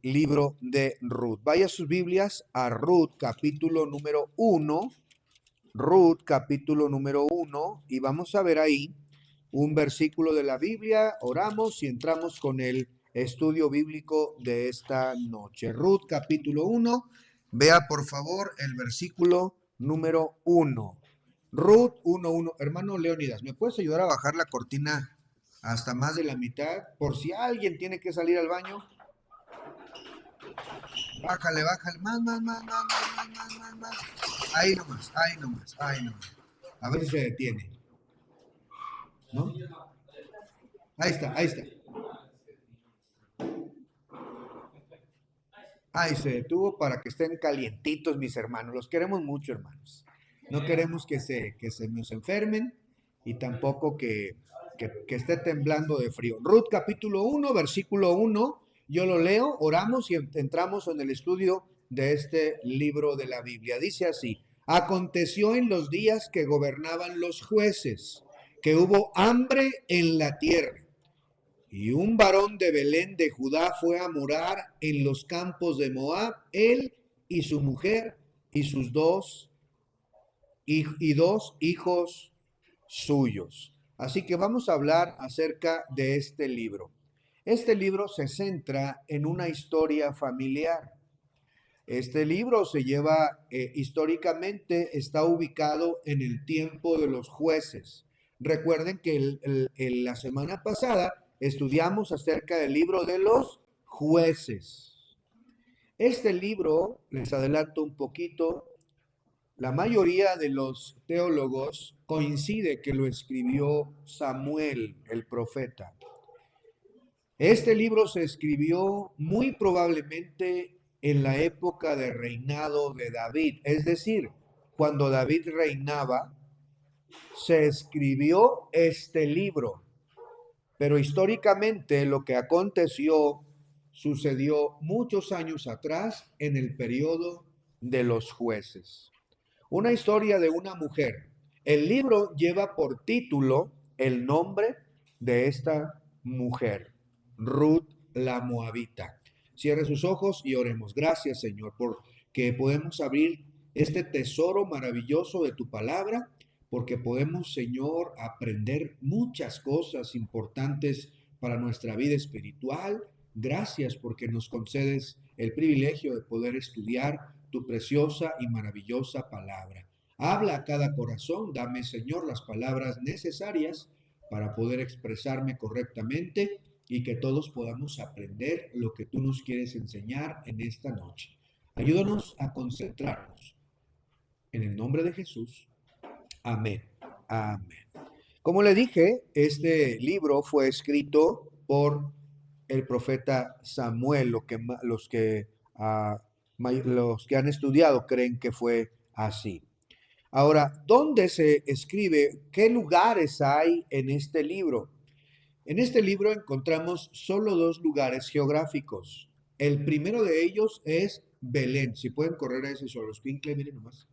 libro de Ruth. Vaya sus Biblias a Ruth capítulo número 1. Ruth capítulo número 1 y vamos a ver ahí un versículo de la Biblia. Oramos y entramos con el estudio bíblico de esta noche. Ruth capítulo 1. Vea por favor el versículo número 1. Ruth 1:1. Hermano Leónidas, ¿me puedes ayudar a bajar la cortina hasta más de la mitad? Por si alguien tiene que salir al baño. Bájale, más. Ahí nomás. A ver si se detiene. ¿No? Ahí está. Ahí se detuvo para que estén calientitos mis hermanos. Los queremos mucho, hermanos. No queremos que se nos enfermen y tampoco que esté temblando de frío. Ruth capítulo 1, versículo 1. Yo lo leo, oramos y entramos en el estudio de este libro de la Biblia. Dice así: aconteció en los días que gobernaban los jueces, que hubo hambre en la tierra. Y un varón de Belén de Judá fue a morar en los campos de Moab, él y su mujer y sus dos hijos suyos. Así que vamos a hablar acerca de este libro. Este libro se centra en una historia familiar. Este libro se lleva históricamente, está ubicado en el tiempo de los jueces. Recuerden que la semana pasada estudiamos acerca del libro de los jueces. Este libro, les adelanto un poquito, la mayoría de los teólogos coincide que lo escribió Samuel, el profeta. Este libro se escribió muy probablemente en la época de reinado de David, es decir, cuando David reinaba, se escribió este libro. Pero históricamente lo que aconteció sucedió muchos años atrás en el periodo de los jueces. Una historia de una mujer. El libro lleva por título el nombre de esta mujer, Ruth la Moabita. Cierre sus ojos y oremos. Gracias, Señor, porque podemos abrir este tesoro maravilloso de tu palabra, porque podemos, Señor, aprender muchas cosas importantes para nuestra vida espiritual. Gracias porque nos concedes el privilegio de poder estudiar tu preciosa y maravillosa palabra. Habla a cada corazón, dame, Señor, las palabras necesarias para poder expresarme correctamente y que todos podamos aprender lo que tú nos quieres enseñar en esta noche. Ayúdanos a concentrarnos. En el nombre de Jesús. Amén. Amén. Como le dije, este libro fue escrito por el profeta Samuel. Los que han estudiado creen que fue así. Ahora, ¿dónde se escribe? ¿Qué lugares hay en este libro? En este libro encontramos solo dos lugares geográficos. El primero de ellos es Belén. Si pueden correr a ese solo escuincle, miren nomás.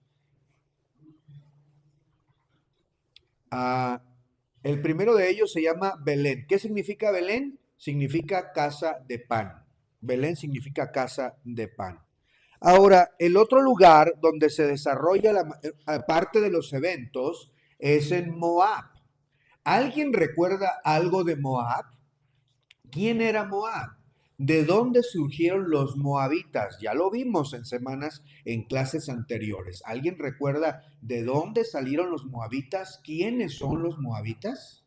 El primero de ellos se llama Belén. ¿Qué significa Belén? Significa casa de pan. Belén significa casa de pan. Ahora, el otro lugar donde se desarrolla la parte de los eventos es en Moab. ¿Alguien recuerda algo de Moab? ¿Quién era Moab? ¿De dónde surgieron los moabitas? Ya lo vimos en clases anteriores. ¿Alguien recuerda de dónde salieron los moabitas? ¿Quiénes son los moabitas?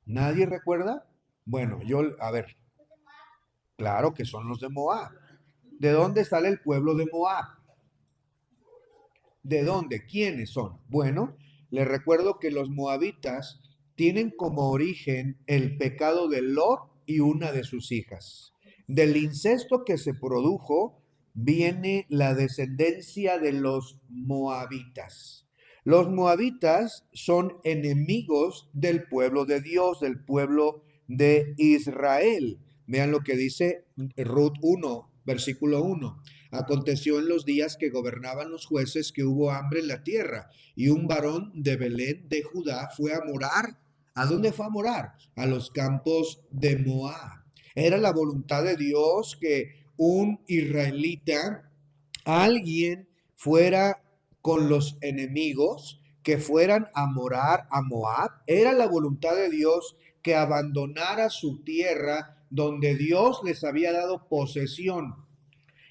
¿Nadie recuerda? Bueno, a ver, claro que son los de Moab. ¿De dónde sale el pueblo de Moab? ¿De dónde? ¿Quiénes son? Bueno, les recuerdo que los moabitas tienen como origen el pecado de Lot y una de sus hijas. Del incesto que se produjo viene la descendencia de los moabitas. Los moabitas son enemigos del pueblo de Dios, del pueblo de Israel. Vean lo que dice Ruth 1, versículo 1. Aconteció en los días que gobernaban los jueces que hubo hambre en la tierra, y un varón de Belén de Judá fue a morar. ¿A dónde fue a morar? A los campos de Moab. Era la voluntad de Dios que un israelita, alguien fuera con los enemigos, que fueran a morar a Moab. Era la voluntad de Dios que abandonara su tierra donde Dios les había dado posesión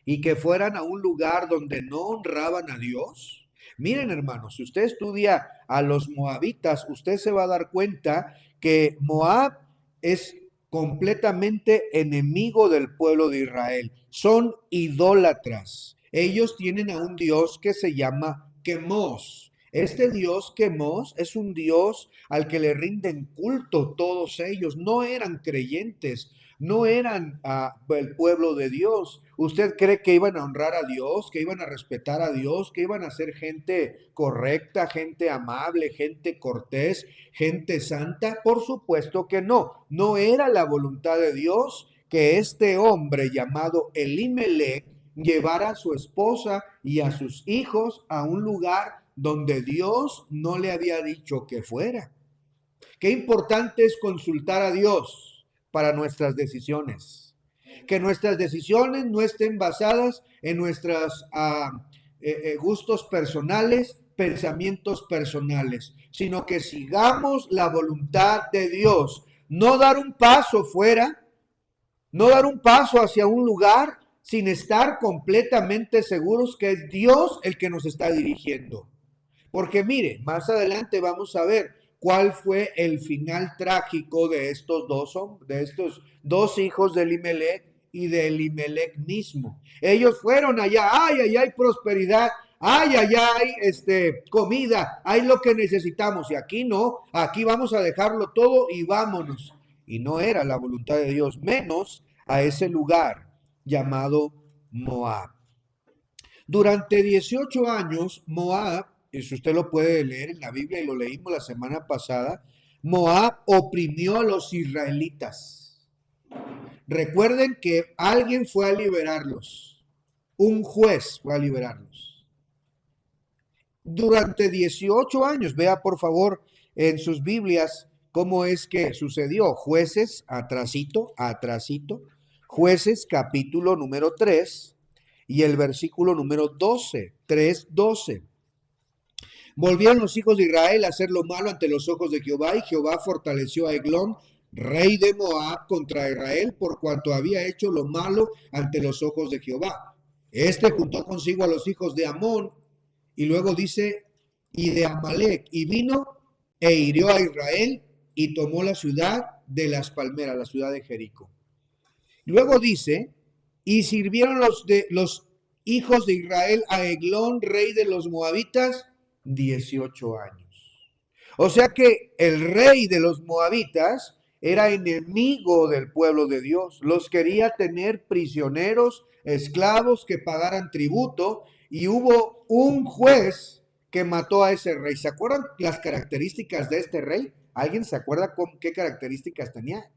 y que fueran a un lugar donde no honraban a Dios. Miren, hermanos, si usted estudia a los moabitas, usted se va a dar cuenta que Moab es completamente enemigo del pueblo de Israel. Son idólatras. Ellos tienen a un Dios que se llama Quemos. Este Dios Quemos es un Dios al que le rinden culto todos ellos. No eran creyentes, no eran el pueblo de Dios. ¿Usted cree que iban a honrar a Dios, que iban a respetar a Dios, que iban a ser gente correcta, gente amable, gente cortés, gente santa? Por supuesto que no. No era la voluntad de Dios que este hombre llamado Elimelech llevara a su esposa y a sus hijos a un lugar donde Dios no le había dicho que fuera. Qué importante es consultar a Dios para nuestras decisiones. Que nuestras decisiones no estén basadas en nuestros gustos personales, pensamientos personales, sino que sigamos la voluntad de Dios. No dar un paso fuera, no dar un paso hacia un lugar sin estar completamente seguros que es Dios el que nos está dirigiendo. Porque mire, más adelante vamos a ver cuál fue el final trágico de estos dos hijos de Elimelech y de Elimelech mismo. Ellos fueron allá, ay, hay prosperidad, ay, comida, hay lo que necesitamos. Y aquí no, aquí vamos a dejarlo todo y vámonos. Y no era la voluntad de Dios, menos a ese lugar llamado Moab. Durante 18 años, Moab, eso usted lo puede leer en la Biblia y lo leímos la semana pasada, Moab oprimió a los israelitas. Recuerden que alguien fue a liberarlos, un juez fue a liberarlos. Durante 18 años, vea por favor en sus Biblias cómo es que sucedió. Jueces, atrasito, Jueces capítulo número 3 y el versículo número 12, 3:12. Volvieron los hijos de Israel a hacer lo malo ante los ojos de Jehová, y Jehová fortaleció a Eglón, rey de Moab, contra Israel, por cuanto había hecho lo malo ante los ojos de Jehová. Este juntó consigo a los hijos de Amón, y luego dice, y de Amalek, y vino e hirió a Israel, y tomó la ciudad de las palmeras, la ciudad de Jericó. Luego dice, y sirvieron los hijos de Israel a Eglón, rey de los moabitas, 18 años. O sea que el rey de los moabitas era enemigo del pueblo de Dios. Los quería tener prisioneros, esclavos que pagaran tributo, y hubo un juez que mató a ese rey. ¿Se acuerdan las características de este rey? ¿Alguien se acuerda qué características tenía?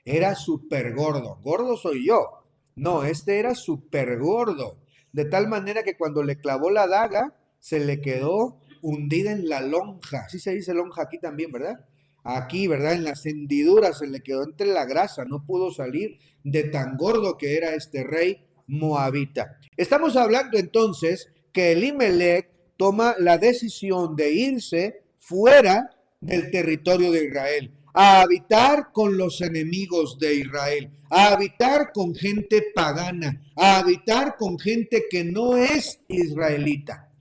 Era súper gordo. Gordo soy yo. No, este era súper gordo. De tal manera que cuando le clavó la daga, se le quedó hundida en la lonja. Así se dice lonja aquí también, ¿verdad? Aquí, ¿verdad? En las hendiduras se le quedó entre la grasa. No pudo salir de tan gordo que era este rey moabita. Estamos hablando entonces que Elimelech toma la decisión de irse fuera del territorio de Israel, a habitar con los enemigos de Israel, a habitar con gente pagana, a habitar con gente que no es israelita.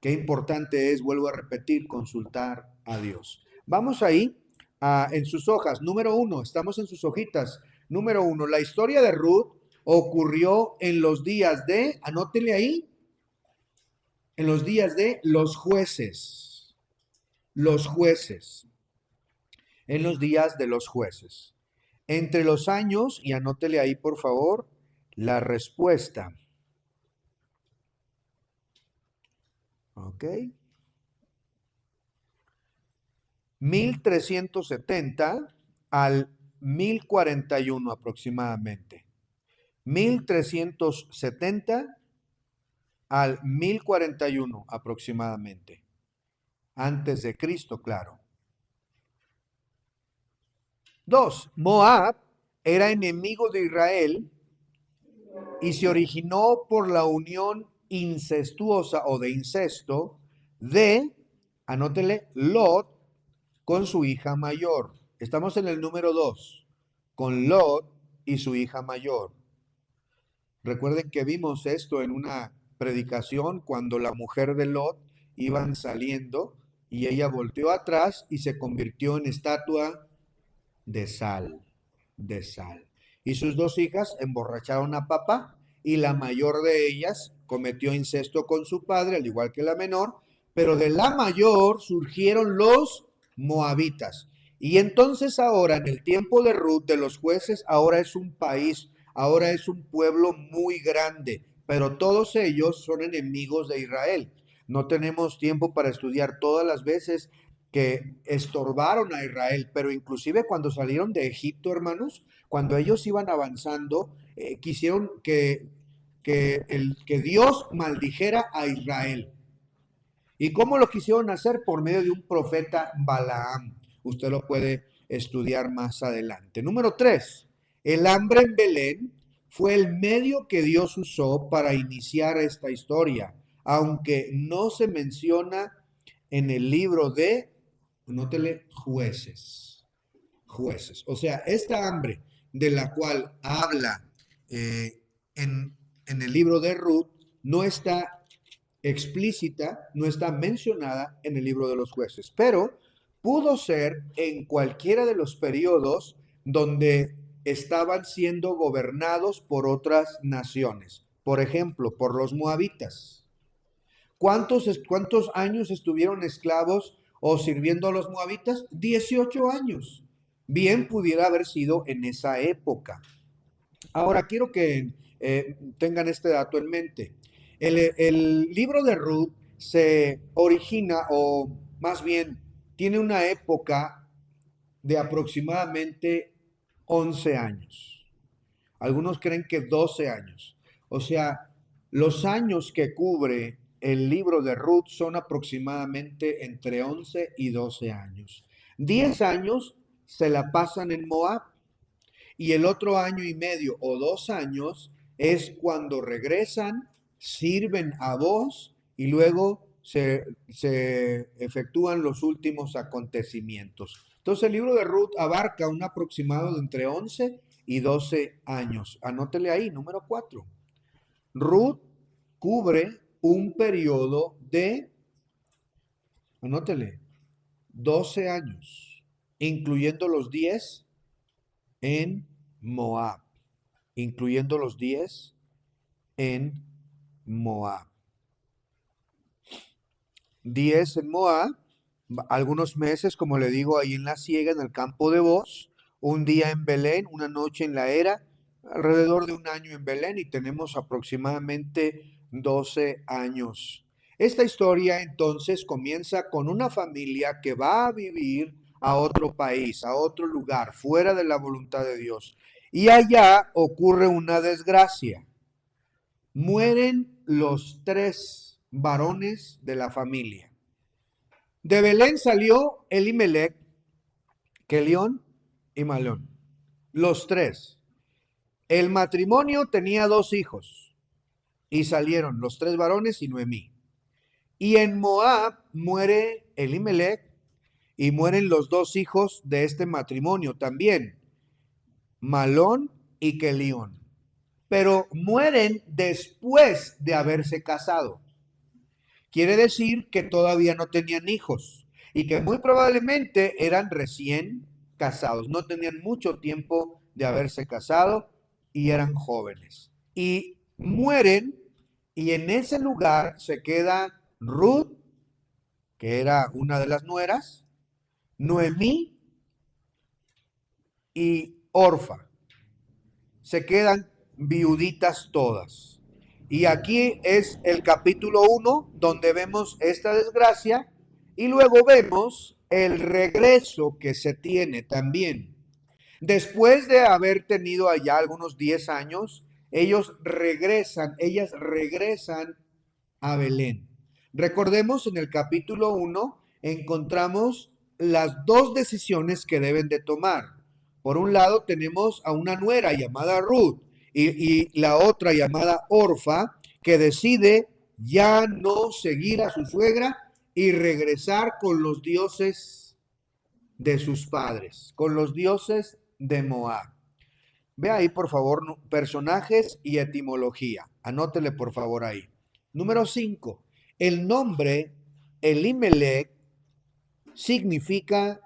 Qué importante es, vuelvo a repetir, consultar a Dios. Vamos ahí en sus hojas. Número 1, estamos en sus hojitas. Número 1, la historia de Ruth ocurrió en los días de, anótele ahí, en los días de los jueces. Los jueces. En los días de los jueces. Entre los años, y anótele ahí por favor, la respuesta. ¿Ok? 1370 al 1041 aproximadamente. 1370 al 1041 aproximadamente. Antes de Cristo, claro. 2. Moab era enemigo de Israel y se originó por la unión incestuosa o de incesto de, anótele, Lot con su hija mayor. Estamos en el número 2, con Lot y su hija mayor. Recuerden que vimos esto en una predicación cuando la mujer de Lot iban saliendo y ella volteó atrás y se convirtió en estatua de sal, de sal. Y sus dos hijas emborracharon a papá y la mayor de ellas cometió incesto con su padre, al igual que la menor, pero de la mayor surgieron los moabitas. Y entonces ahora, en el tiempo de Ruth, de los jueces, ahora es un país, ahora es un pueblo muy grande, pero todos ellos son enemigos de Israel. No tenemos tiempo para estudiar todas las veces que estorbaron a Israel, pero inclusive cuando salieron de Egipto, hermanos, cuando ellos iban avanzando, quisieron que Dios maldijera a Israel. ¿Y cómo lo quisieron hacer? Por medio de un profeta Balaam. Usted lo puede estudiar más adelante. Número 3, el hambre en Belén fue el medio que Dios usó para iniciar esta historia, aunque no se menciona en el libro de, anótele, jueces. Jueces. O sea, esta hambre de la cual habla en el libro de Ruth no está explícita, no está mencionada en el libro de los jueces, pero pudo ser en cualquiera de los periodos donde estaban siendo gobernados por otras naciones. Por ejemplo, por los moabitas. ¿Cuántos años estuvieron esclavos o sirviendo a los moabitas? 18 años. Bien pudiera haber sido en esa época. Ahora quiero que tengan este dato en mente. El libro de Ruth se origina, o más bien tiene una época de aproximadamente 11 años. Algunos creen que 12 años. O sea, los años que cubre el libro de Ruth son aproximadamente entre 11 y 12 años. 10 años se la pasan en Moab y el otro año y medio o 2 años es cuando regresan, sirven a Booz y luego se efectúan los últimos acontecimientos. Entonces el libro de Ruth abarca un aproximado de entre 11 y 12 años. Anótele ahí, número 4. Ruth cubre un periodo de, anótele, 12 años, incluyendo los 10 en Moab, incluyendo los 10 en Moab. 10 en Moab, algunos meses, como le digo, ahí en la siega, en el campo de Booz, un día en Belén, una noche en la era, alrededor de un año en Belén y tenemos aproximadamente 12 años. Esta historia entonces comienza con una familia que va a vivir a otro país, a otro lugar, fuera de la voluntad de Dios. Y allá ocurre una desgracia. Mueren los 3 varones de la familia. De Belén salió Elimelech, Kelión y Malón. Los 3. El matrimonio tenía 2 hijos y salieron los 3 varones y Noemí. Y en Moab muere Elimelech y mueren los 2 hijos de este matrimonio también, Malón y Kelión. Pero mueren después de haberse casado. Quiere decir que todavía no tenían hijos y que muy probablemente eran recién casados. No tenían mucho tiempo de haberse casado y eran jóvenes. Y mueren y en ese lugar se queda Ruth, que era una de las nueras, Noemí y Orfa. Se quedan viuditas todas. Y aquí es el capítulo 1 donde vemos esta desgracia y luego vemos el regreso que se tiene también. Después de haber tenido allá algunos 10 años, ellas regresan a Belén. Recordemos en el capítulo 1 encontramos las 2 decisiones que deben de tomar. Por un lado tenemos a una nuera llamada Ruth y la otra llamada Orfa, que decide ya no seguir a su suegra y regresar con los dioses de sus padres, con los dioses de Moab. Ve ahí, por favor, personajes y etimología. Anótele, por favor, ahí. Número 5. El nombre Elimelech significa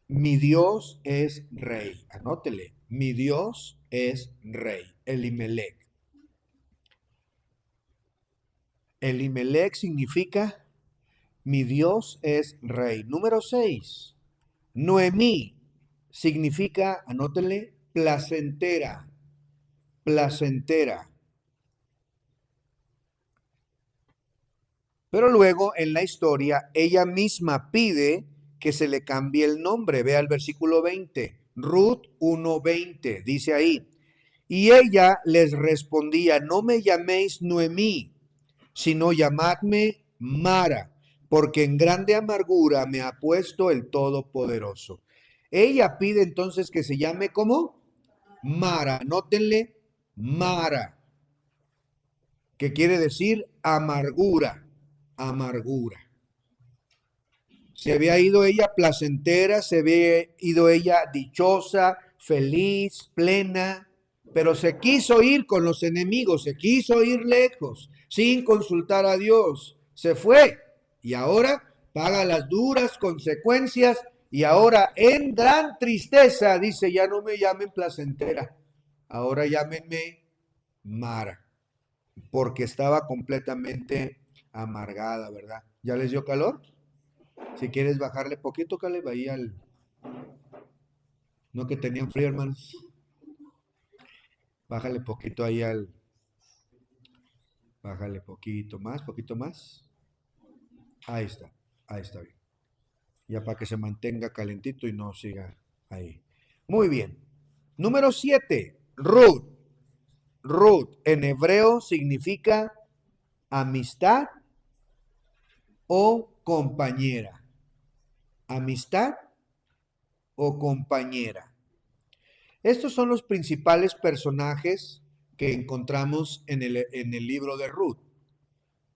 mi Dios es rey. Anótele. Mi Dios es rey. Elimelech. Elimelech significa mi Dios es rey. Número 6. Noemí significa, anótele, placentera. Placentera. Pero luego en la historia ella misma pide que se le cambie el nombre. Vea el versículo 20. Ruth 1:20. Dice ahí. Y ella les respondía, no me llaméis Noemí, sino llamadme Mara, porque en grande amargura me ha puesto el Todopoderoso. Ella pide entonces que se llame ¿cómo? Mara. Anótenle Mara, que quiere decir amargura, amargura. Se había ido ella placentera, se había ido ella dichosa, feliz, plena, pero se quiso ir con los enemigos, se quiso ir lejos, sin consultar a Dios. Se fue y ahora paga las duras consecuencias y ahora en gran tristeza dice, ya no me llamen placentera, ahora llámenme Mara, porque estaba completamente amargada, ¿verdad? ¿Ya les dio calor? Si quieres bajarle poquito, Caleb, ahí al... No que tenían frío, hermanos. Bájale poquito ahí al... Bájale poquito más, poquito más. Ahí está bien. Ya para que se mantenga calentito y no siga ahí. Muy bien. Número 7, Ruth. Ruth en hebreo significa amistad o compañera. Amistad o compañera. Estos son los principales personajes que encontramos en el libro de Ruth.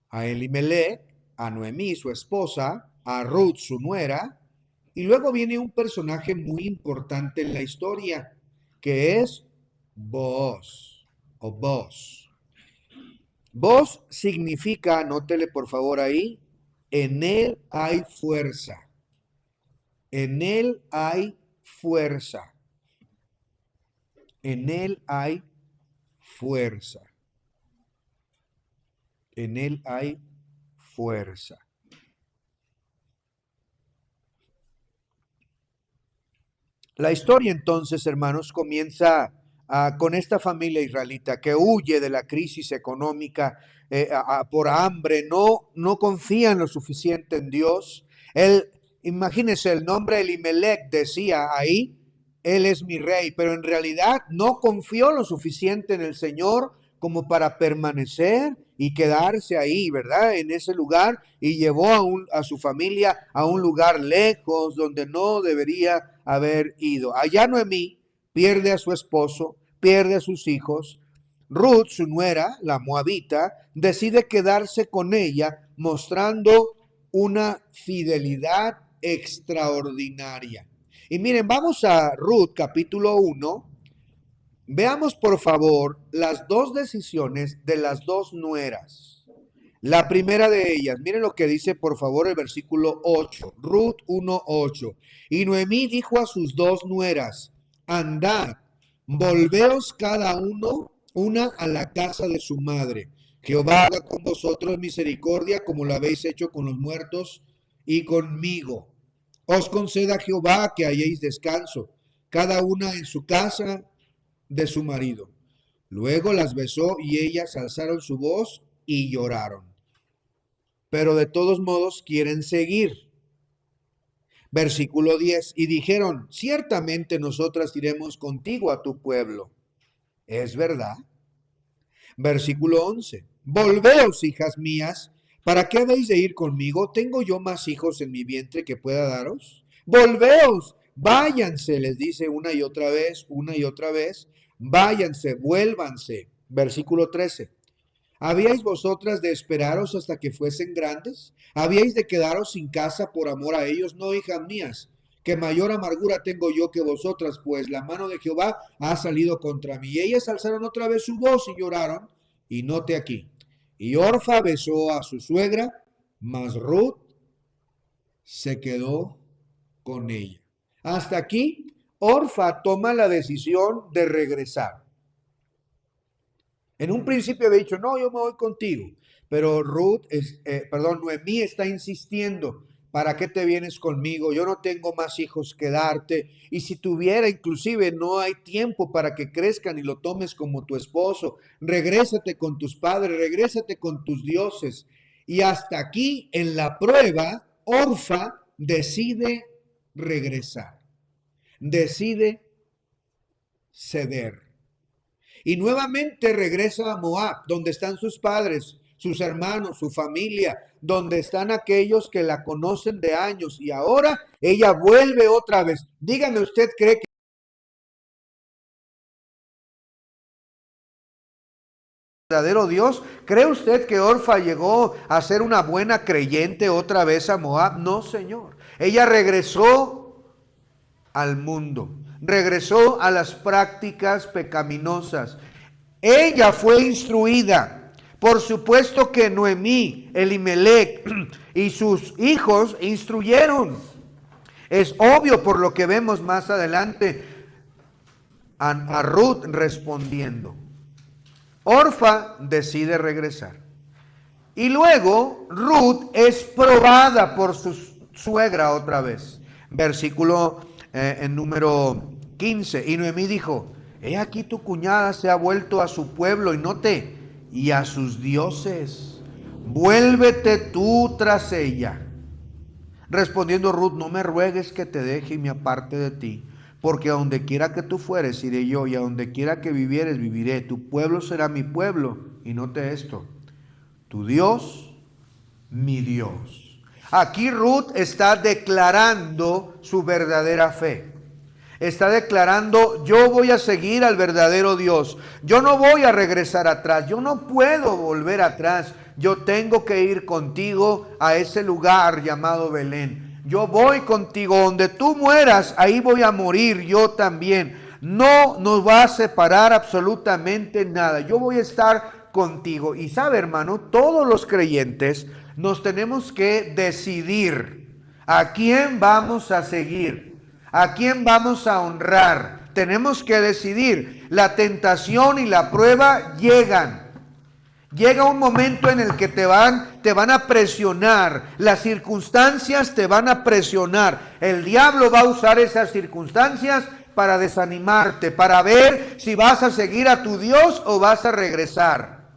A Elimelech, a Noemí, su esposa, a Ruth, su nuera, y luego viene un personaje muy importante en la historia, que es Booz o Boz. Boz significa, anótele por favor ahí, en él hay fuerza. En él hay fuerza. En él hay fuerza. En él hay fuerza. La historia entonces, hermanos, comienza con esta familia israelita que huye de la crisis económica por hambre, no confían lo suficiente en Dios. Imagínense, el nombre Elimelech decía ahí, él es mi rey, pero en realidad no confió lo suficiente en el Señor como para permanecer y quedarse ahí, ¿verdad? En ese lugar, y llevó a su familia a un lugar lejos donde no debería haber ido. Allá Noemí pierde a su esposo, pierde a sus hijos. Ruth, su nuera, la moabita, decide quedarse con ella, mostrando una fidelidad extraordinaria. Y miren, vamos a Ruth capítulo 1. Veamos por favor las dos decisiones de las dos nueras. La primera de ellas, miren lo que dice por favor el versículo 8, Ruth 1:8. Y Noemí dijo a sus dos nueras, andad, volveos cada una a la casa de su madre. Jehová haga con vosotros misericordia como lo habéis hecho con los muertos y conmigo. Os conceda Jehová que halléis descanso, cada una en su casa de su marido. Luego las besó y ellas alzaron su voz y lloraron. Pero de todos modos quieren seguir. Versículo 10. Y dijeron, ciertamente nosotras iremos contigo a tu pueblo. ¿Es verdad? Versículo 11. Volveos, hijas mías, ¿para qué habéis de ir conmigo? ¿Tengo yo más hijos en mi vientre que pueda daros? Volveos, váyanse, les dice una y otra vez, Váyanse, vuélvanse. Versículo 13. ¿Habíais vosotras de esperaros hasta que fuesen grandes? ¿Habíais de quedaros sin casa por amor a ellos? No, hijas mías, que mayor amargura tengo yo que vosotras, pues la mano de Jehová ha salido contra mí. Y ellas alzaron otra vez su voz y lloraron, y note aquí. Y Orfa besó a su suegra, mas Ruth se quedó con ella. Hasta aquí, Orfa toma la decisión de regresar. En un principio había dicho, no, yo me voy contigo. Pero Noemí está insistiendo, ¿para qué te vienes conmigo? Yo no tengo más hijos que darte. Y si tuviera, inclusive, no hay tiempo para que crezcan y lo tomes como tu esposo. Regrésate con tus padres, regrésate con tus dioses. Y hasta aquí, en la prueba, Orfa decide regresar, decide ceder. Y nuevamente regresa a Moab, donde están sus padres, sus hermanos, su familia, donde están aquellos que la conocen de años. Y ahora ella vuelve otra vez. Dígame, ¿usted cree que es verdadero Dios? ¿Cree usted que Orfa llegó a ser una buena creyente otra vez a Moab? No, Señor. Ella regresó al mundo, regresó a las prácticas pecaminosas. Ella fue instruida. Por supuesto que Noemí, Elimelech y sus hijos instruyeron. Es obvio por lo que vemos más adelante a Ruth respondiendo. Orfa decide regresar. Y luego Ruth es probada por su suegra otra vez. Versículo en número 15. Y Noemí dijo, he aquí tu cuñada se ha vuelto a su pueblo y a sus dioses. Vuélvete tú tras ella. Respondiendo Ruth, no me ruegues que te deje y me aparte de ti, porque a donde quiera que tú fueres iré yo, y a donde quiera que vivieres viviré. Tu pueblo será mi pueblo. Y note esto, tu Dios, mi Dios. Aquí Ruth está declarando su verdadera fe. Está declarando, yo voy a seguir al verdadero Dios. Yo no voy a regresar atrás. Yo no puedo volver atrás. Yo tengo que ir contigo a ese lugar llamado Belén. Yo voy contigo. Donde tú mueras, ahí voy a morir yo también. No nos va a separar absolutamente nada. Yo voy a estar contigo. Y sabe, hermano, todos los creyentes nos tenemos que decidir a quién vamos a seguir. ¿A quién vamos a honrar? Tenemos que decidir. La tentación y la prueba llegan. Llega un momento en el que te van a presionar. Las circunstancias te van a presionar. El diablo va a usar esas circunstancias para desanimarte, para ver si vas a seguir a tu Dios o vas a regresar,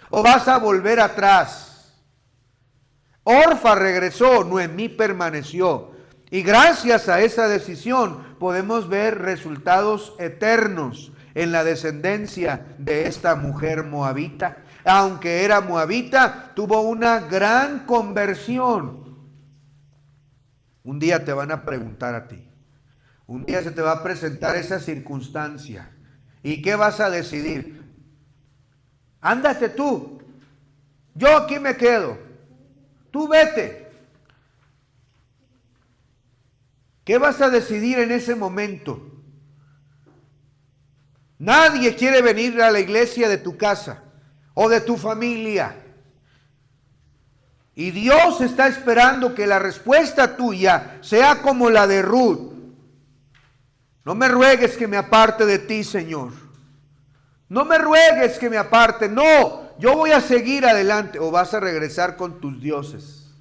o vas a volver atrás. Orfa regresó, Noemí permaneció. Y gracias a esa decisión podemos ver resultados eternos en la descendencia de esta mujer moabita. Aunque era moabita, tuvo una gran conversión. Un día te van a preguntar a ti. Un día se te va a presentar esa circunstancia. ¿Y qué vas a decidir? Ándate tú. Yo aquí me quedo. Tú vete. ¿Qué vas a decidir en ese momento? Nadie quiere venir a la iglesia de tu casa o de tu familia. Y Dios está esperando que la respuesta tuya sea como la de Ruth. No me ruegues que me aparte de ti, Señor. No me ruegues que me aparte. No, yo voy a seguir adelante. O vas a regresar con tus dioses.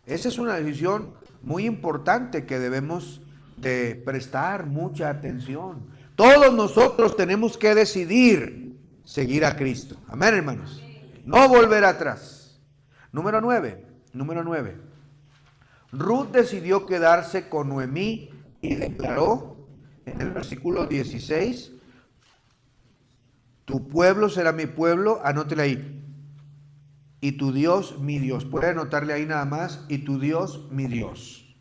Esa es una decisión muy importante que debemos de prestar mucha atención. Todos nosotros tenemos que decidir seguir a Cristo. Amén, hermanos. No volver atrás. Número 9. Ruth decidió quedarse con Noemí y declaró en el versículo 16, tu pueblo será mi pueblo, anótele ahí. Y tu Dios, mi Dios. Puede anotarle ahí nada más. Y tu Dios, mi Dios.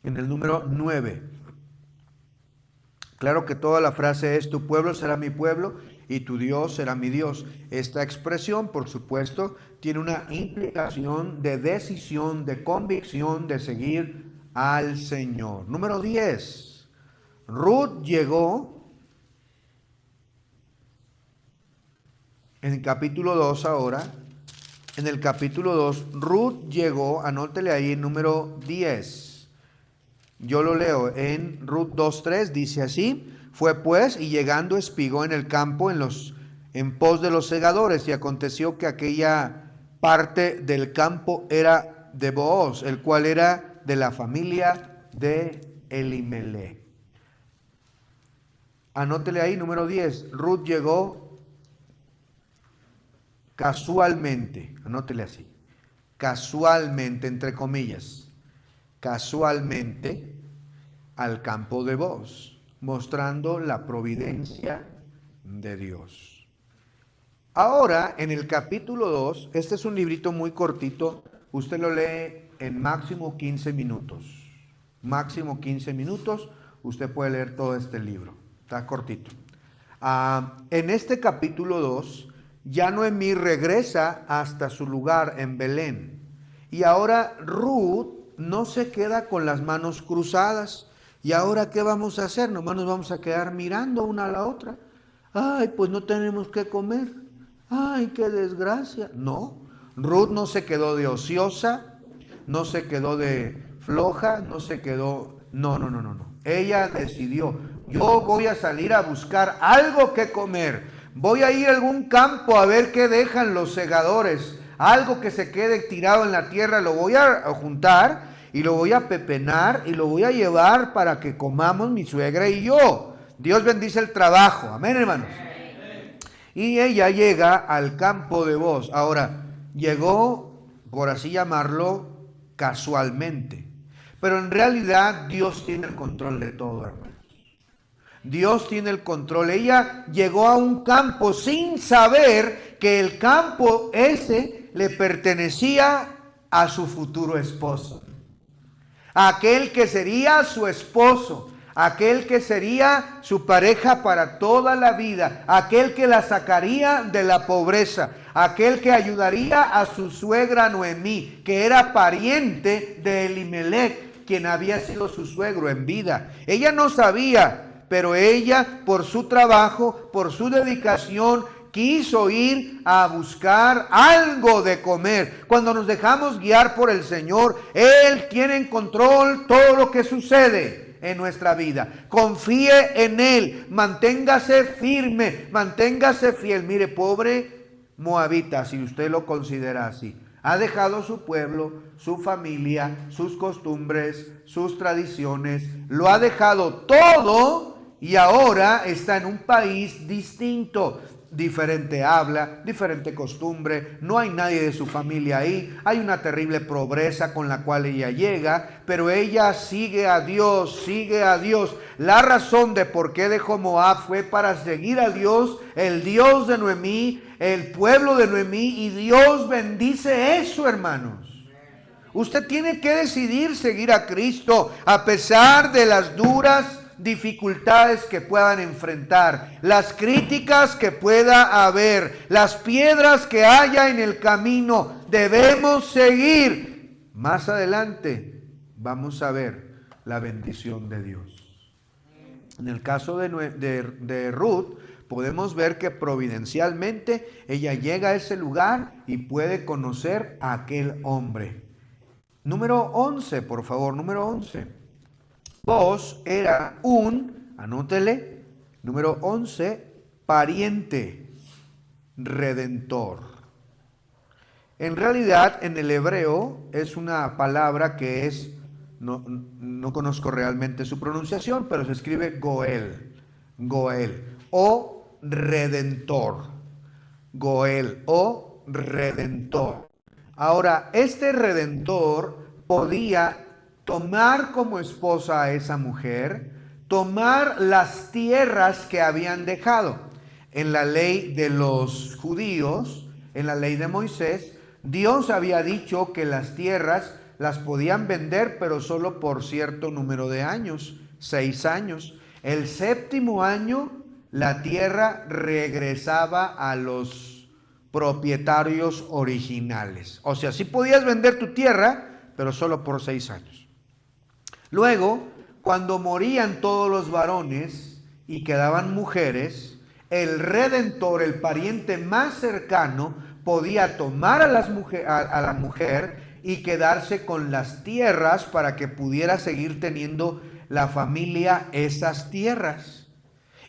En el número 9. Claro que toda la frase es: tu pueblo será mi pueblo y tu Dios será mi Dios. Esta expresión, por supuesto, tiene una implicación de decisión, de convicción, de seguir al Señor. Número 10. Ruth llegó, en el capítulo 2 ahora, en el capítulo 2, Ruth llegó, anótele ahí el número 10. Yo lo leo en Ruth 2:3, dice así: fue pues y llegando espigó en el campo en pos de los segadores, y aconteció que aquella parte del campo era de Booz, el cual era de la familia de Elimelech. Anótele ahí número 10. Ruth llegó casualmente, anótele así, casualmente, entre comillas, casualmente al campo de Booz, mostrando la providencia de Dios. Ahora, en el capítulo 2, este es un librito muy cortito, usted lo lee en máximo 15 minutos. Máximo 15 minutos, usted puede leer todo este libro, está cortito. En este capítulo 2, ya Noemí regresa hasta su lugar en Belén. Y ahora Ruth no se queda con las manos cruzadas. ¿Y ahora qué vamos a hacer? Nomás nos vamos a quedar mirando una a la otra. Ay, pues no tenemos que comer. Ay, qué desgracia. No, Ruth no se quedó de ociosa, no se quedó de floja, no se quedó... No. Ella decidió: yo voy a salir a buscar algo que comer. Voy a ir a algún campo a ver qué dejan los segadores. Algo que se quede tirado en la tierra, lo voy a juntar y lo voy a pepenar y lo voy a llevar para que comamos mi suegra y yo. Dios bendice el trabajo. Amén, hermanos. Y ella llega al campo de Booz. Ahora, llegó, por así llamarlo, casualmente. Pero en realidad Dios tiene el control de todo, hermanos. Dios tiene el control. Ella llegó a un campo sin saber que el campo ese le pertenecía a su futuro esposo. Aquel que sería su esposo, aquel que sería su pareja para toda la vida, aquel que la sacaría de la pobreza, aquel que ayudaría a su suegra Noemí, que era pariente de Elimelech, quien había sido su suegro en vida. Ella no sabía, pero ella, por su trabajo, por su dedicación, quiso ir a buscar algo de comer. Cuando nos dejamos guiar por el Señor, Él tiene en control todo lo que sucede en nuestra vida. Confíe en Él, manténgase firme, manténgase fiel. Mire, pobre moabita, si usted lo considera así, ha dejado su pueblo, su familia, sus costumbres, sus tradiciones, lo ha dejado todo y ahora está en un país distinto. Diferente habla, diferente costumbre, no hay nadie de su familia ahí, hay una terrible pobreza con la cual ella llega, pero ella sigue a Dios, sigue a Dios. La razón de por qué dejó Moab fue para seguir a Dios, el Dios de Noemí, el pueblo de Noemí, y Dios bendice eso, hermanos. Usted tiene que decidir seguir a Cristo a pesar de las duras dificultades que puedan enfrentar, las críticas que pueda haber, las piedras que haya en el camino. Debemos seguir. Más adelante vamos a ver la bendición de Dios. En el caso de Ruth, podemos ver que providencialmente ella llega a ese lugar y puede conocer a aquel hombre. Número 11, por favor, número 11. Booz era anótele, número 11, pariente, redentor. En realidad, en el hebreo es una palabra que es, no conozco realmente su pronunciación, pero se escribe Goel, o redentor, Goel, o redentor. Ahora, este redentor podía tomar como esposa a esa mujer, tomar las tierras que habían dejado. En la ley de los judíos, en la ley de Moisés, Dios había dicho que las tierras las podían vender, pero solo por cierto número de años, 6 años. El séptimo año la tierra regresaba a los propietarios originales. O sea, sí podías vender tu tierra, pero solo por 6 años. Luego, cuando morían todos los varones y quedaban mujeres, el redentor, el pariente más cercano, podía tomar a la mujer y quedarse con las tierras para que pudiera seguir teniendo la familia esas tierras.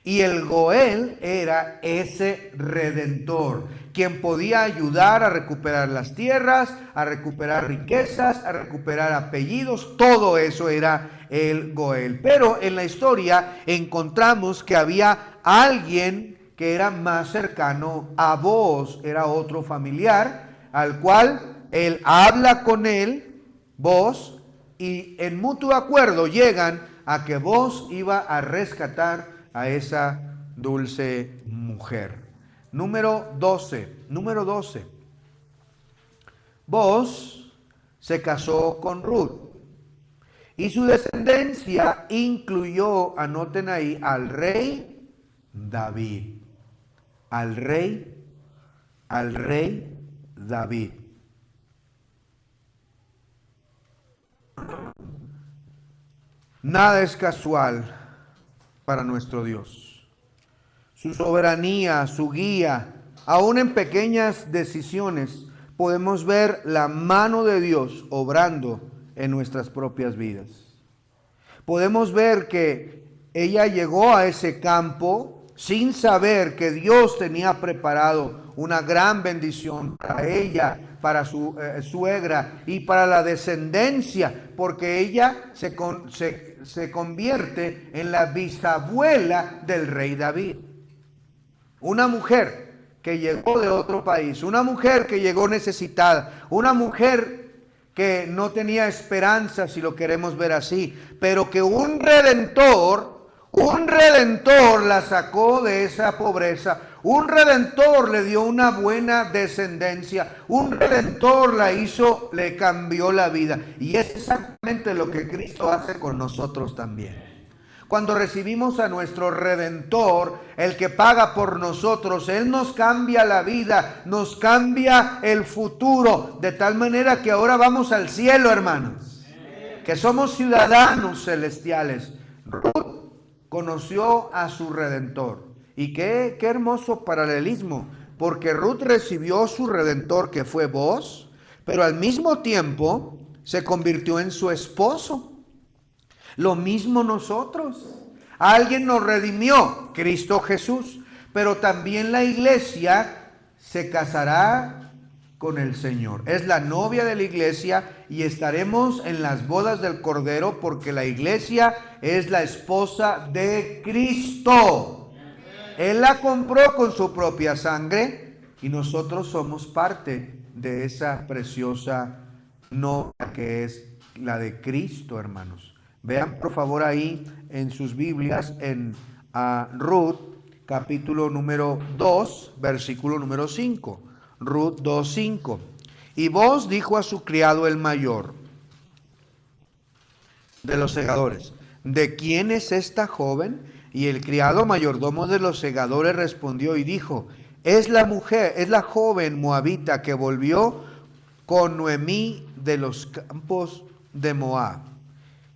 Y el Goel era ese redentor, quien podía ayudar a recuperar las tierras, a recuperar riquezas, a recuperar apellidos. Todo eso era el Goel. Pero en la historia encontramos que había alguien que era más cercano a Booz, era otro familiar, al cual él habla con él, Booz, y en mutuo acuerdo llegan a que Booz iba a rescatar a esa dulce mujer. Número 12. Booz se casó con Ruth y su descendencia incluyó, anoten ahí, al rey David. Al rey David. Nada es casual para nuestro Dios. Su soberanía, su guía, aún en pequeñas decisiones, podemos ver la mano de Dios obrando en nuestras propias vidas. Podemos ver que ella llegó a ese campo sin saber que Dios tenía preparado una gran bendición para ella, para su suegra y para la descendencia, porque ella se convierte en la bisabuela del rey David. Una mujer que llegó de otro país, una mujer que llegó necesitada, una mujer que no tenía esperanza, si lo queremos ver así, pero que un redentor la sacó de esa pobreza. Un redentor le dio una buena descendencia. Un redentor le cambió la vida. Y es exactamente lo que Cristo hace con nosotros también. Cuando recibimos a nuestro Redentor, el que paga por nosotros, Él nos cambia la vida, nos cambia el futuro, de tal manera que ahora vamos al cielo, hermanos, que somos ciudadanos celestiales. Ruth conoció a su Redentor. Y qué hermoso paralelismo, porque Ruth recibió su Redentor, que fue Booz, pero al mismo tiempo se convirtió en su esposo. Lo mismo nosotros. Alguien nos redimió, Cristo Jesús, pero también la iglesia se casará con el Señor. Es la novia de la iglesia y estaremos en las bodas del Cordero, porque la iglesia es la esposa de Cristo. Él la compró con su propia sangre y nosotros somos parte de esa preciosa novia que es la de Cristo, hermanos. Vean por favor ahí en sus Biblias en Ruth capítulo número 2, versículo número 5. Ruth 2:5. Y Booz dijo a su criado el mayor de los segadores: ¿de quién es esta joven? Y el criado mayordomo de los segadores respondió y dijo: es la joven moabita que volvió con Noemí de los campos de Moab.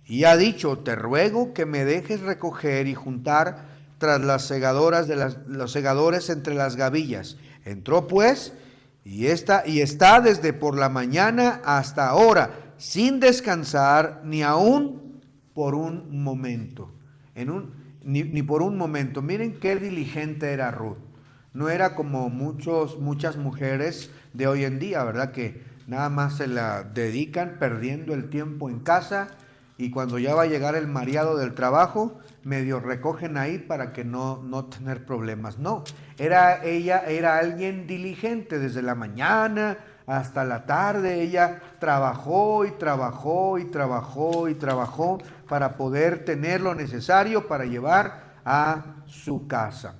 Y ha dicho: te ruego que me dejes recoger y juntar tras las segadoras de los segadores entre las gavillas. Entró pues y está desde por la mañana hasta ahora, sin descansar ni aún por un momento. Ni por un momento. Miren qué diligente era Ruth. No era como muchas mujeres de hoy en día, ¿verdad? Que nada más se la dedican perdiendo el tiempo en casa, y cuando ya va a llegar el mareado del trabajo, medio recogen ahí para que no tener problemas. No, ella era alguien diligente desde la mañana hasta la tarde. Ella trabajó para poder tener lo necesario para llevar a su casa.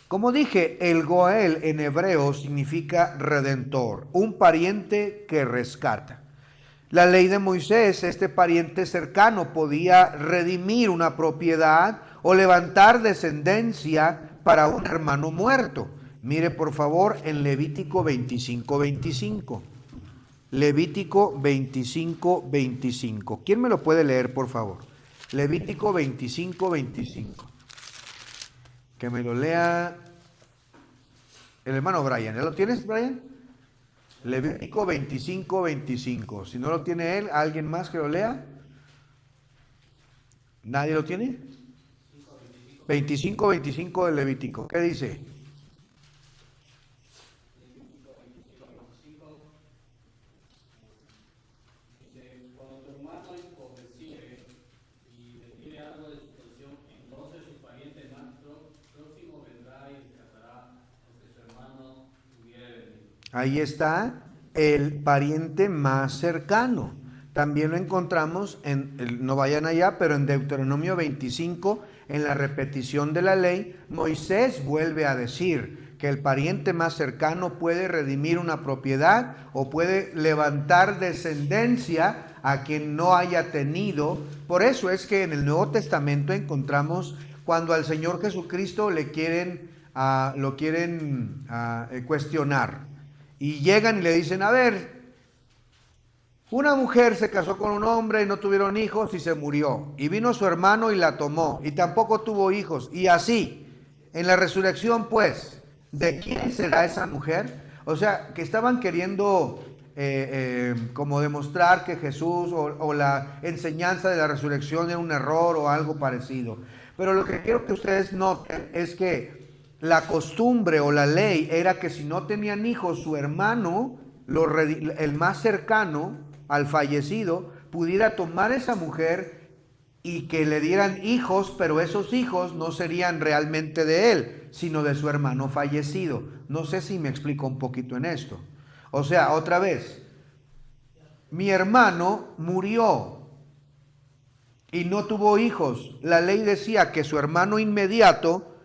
Como dije, el Goel en hebreo significa redentor, un pariente que rescata. La ley de Moisés, este pariente cercano podía redimir una propiedad o levantar descendencia para un hermano muerto. Mire por favor en Levítico 25:25. Levítico 25:25. ¿Quién me lo puede leer, por favor? Levítico 25:25. Que me lo lea el hermano Brian. ¿Ya lo tienes, Brian? Levítico 25:25. Si no lo tiene él, ¿alguien más que lo lea? ¿Nadie lo tiene? 25:25 de Levítico. ¿Qué dice? Ahí está el pariente más cercano. También lo encontramos no vayan allá, pero en Deuteronomio 25, en la repetición de la ley, Moisés vuelve a decir que el pariente más cercano puede redimir una propiedad o puede levantar descendencia a quien no haya tenido. Por eso es que en el Nuevo Testamento encontramos cuando al Señor Jesucristo lo quieren cuestionar. Y llegan y le dicen, a ver, una mujer se casó con un hombre y no tuvieron hijos y se murió. Y vino su hermano y la tomó y tampoco tuvo hijos. Y así, en la resurrección pues, ¿de quién será esa mujer? O sea, que estaban queriendo como demostrar que Jesús o la enseñanza de la resurrección era un error o algo parecido. Pero lo que quiero que ustedes noten es que la costumbre o la ley era que si no tenían hijos, su hermano, el más cercano al fallecido, pudiera tomar esa mujer y que le dieran hijos, pero esos hijos no serían realmente de él, sino de su hermano fallecido. No sé si me explico un poquito en esto. O sea, otra vez, mi hermano murió y no tuvo hijos. La ley decía que su hermano inmediato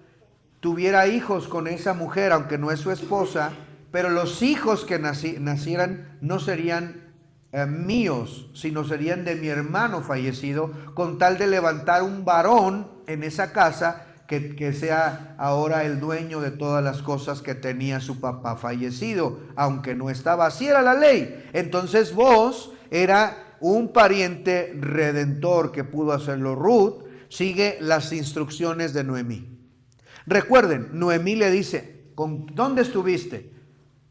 tuviera hijos con esa mujer, aunque no es su esposa, pero los hijos que nacieran no serían míos, sino serían de mi hermano fallecido, con tal de levantar un varón en esa casa que sea ahora el dueño de todas las cosas que tenía su papá fallecido, aunque no estaba. Así era la ley. Entonces vos era un pariente redentor que pudo hacerlo. Ruth sigue las instrucciones de Noemí. Recuerden, Noemí le dice, ¿dónde estuviste?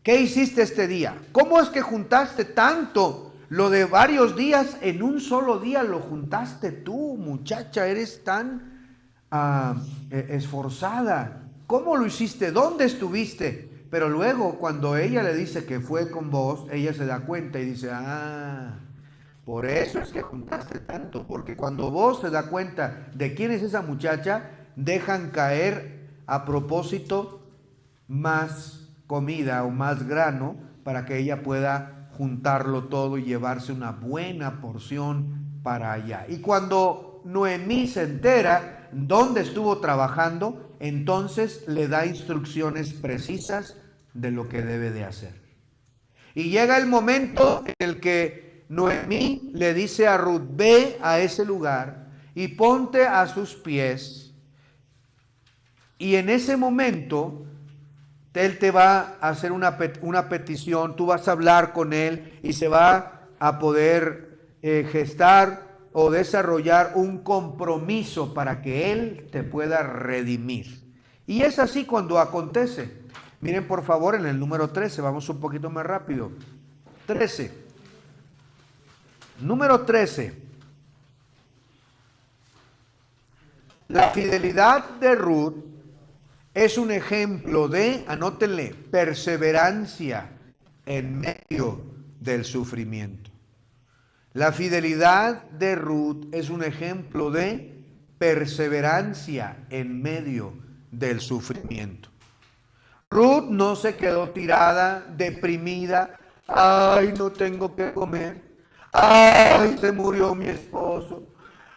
¿Qué hiciste este día? ¿Cómo es que juntaste tanto? Lo de varios días en un solo día lo juntaste tú, muchacha, eres tan esforzada. ¿Cómo lo hiciste? ¿Dónde estuviste? Pero luego cuando ella le dice que fue con vos, ella se da cuenta y dice, por eso es que juntaste tanto, porque cuando vos te das cuenta de quién es esa muchacha, dejan caer a propósito más comida o más grano para que ella pueda juntarlo todo y llevarse una buena porción para allá. Y cuando Noemí se entera dónde estuvo trabajando, entonces le da instrucciones precisas de lo que debe de hacer. Y llega el momento en el que Noemí le dice a Ruth, ve a ese lugar y ponte a sus pies. Y en ese momento, él te va a hacer una petición, tú vas a hablar con él y se va a poder gestar o desarrollar un compromiso para que él te pueda redimir. Y es así cuando acontece. Miren por favor en el número 13, vamos un poquito más rápido. 13. Número 13. La fidelidad de Ruth es un ejemplo de, anótenle, perseverancia en medio del sufrimiento. La fidelidad de Ruth es un ejemplo de perseverancia en medio del sufrimiento. Ruth no se quedó tirada, deprimida. Ay, no tengo que comer. Ay, se murió mi esposo.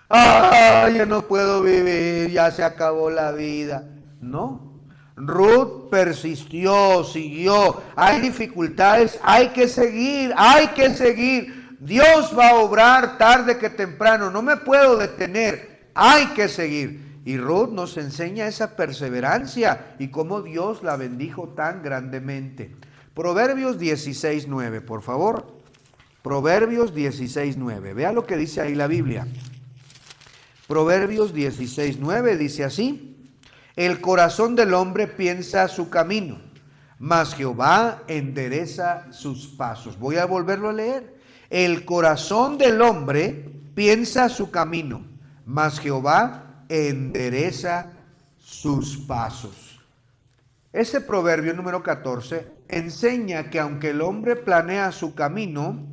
Ay, ya no puedo vivir, ya se acabó la vida. No, Ruth persistió, siguió. Hay dificultades, hay que seguir, hay que seguir. Dios va a obrar tarde que temprano, no me puedo detener, hay que seguir. Y Ruth nos enseña esa perseverancia y cómo Dios la bendijo tan grandemente. Proverbios 16:9, por favor. Proverbios 16:9. Vea lo que dice ahí la Biblia. Proverbios 16:9 dice así: el corazón del hombre piensa su camino, mas Jehová endereza sus pasos. Voy a volverlo a leer. El corazón del hombre piensa su camino, mas Jehová endereza sus pasos. Ese proverbio número 14 enseña que aunque el hombre planea su camino,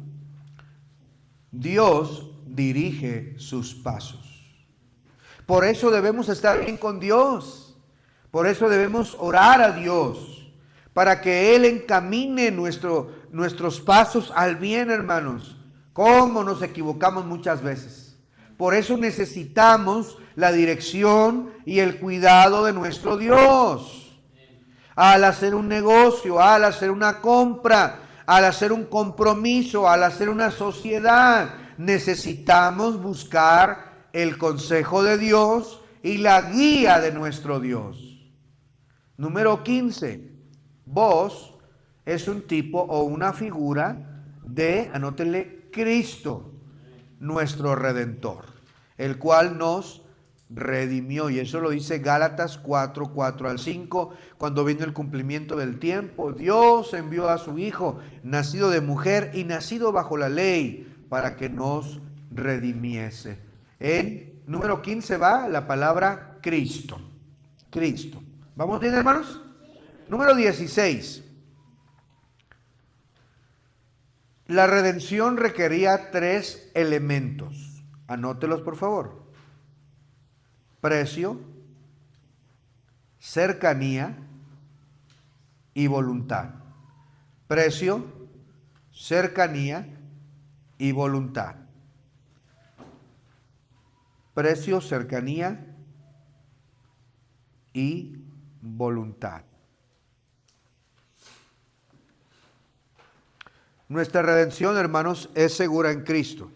Dios dirige sus pasos. Por eso debemos estar bien con Dios. Por eso debemos orar a Dios, para que Él encamine nuestros pasos al bien, hermanos. ¿Cómo nos equivocamos muchas veces? Por eso necesitamos la dirección y el cuidado de nuestro Dios. Al hacer un negocio, al hacer una compra, al hacer un compromiso, al hacer una sociedad, necesitamos buscar el consejo de Dios y la guía de nuestro Dios. Número 15. Vos es un tipo o una figura de, anótenle, Cristo, nuestro Redentor, el cual nos redimió. Y eso lo dice Gálatas 4:4-5. Cuando vino el cumplimiento del tiempo, Dios envió a su Hijo, nacido de mujer y nacido bajo la ley, para que nos redimiese. En número 15 va la palabra Cristo. Cristo. ¿Vamos bien, hermanos? Número 16. La redención requería 3 elementos. Anótelos, por favor. Precio, cercanía y voluntad. Precio, cercanía y voluntad. Precio, cercanía y voluntad. Nuestra redención, hermanos, es segura en Cristo.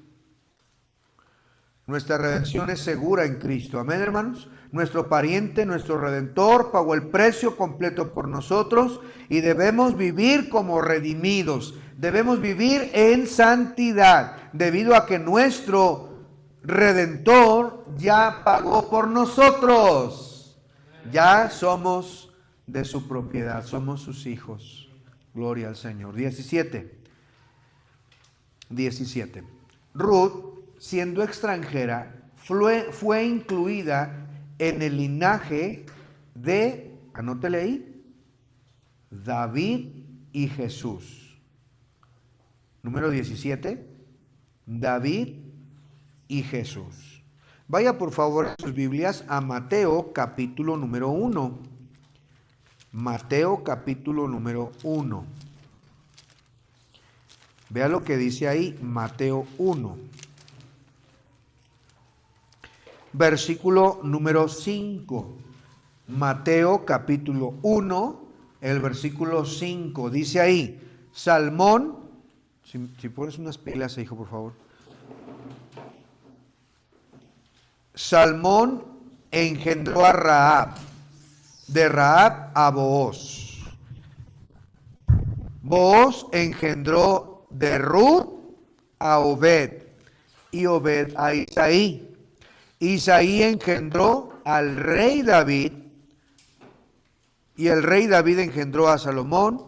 Nuestra redención es segura en Cristo. Amén, hermanos. Nuestro pariente, nuestro Redentor, pagó el precio completo por nosotros y debemos vivir como redimidos. Debemos vivir en santidad, debido a que nuestro Redentor ya pagó por nosotros. Ya somos de su propiedad, somos sus hijos. Gloria al Señor. 17. Ruth, siendo extranjera, fue incluida en el linaje de, anótele ahí, David y Jesús. Número 17, David y Jesús. Vaya por favor en sus Biblias a Mateo capítulo número 1. Mateo capítulo número 1. Vea lo que dice ahí, Mateo 1. Versículo número 5. Mateo capítulo 1, el versículo 5. Dice ahí, Salmón, si pones unas pilas, hijo, por favor. Salmón engendró a Rahab, de Rahab a Booz. Booz engendró de Ruth a Obed, y Obed a Isaí. Isaí engendró al rey David, y el rey David engendró a Salomón,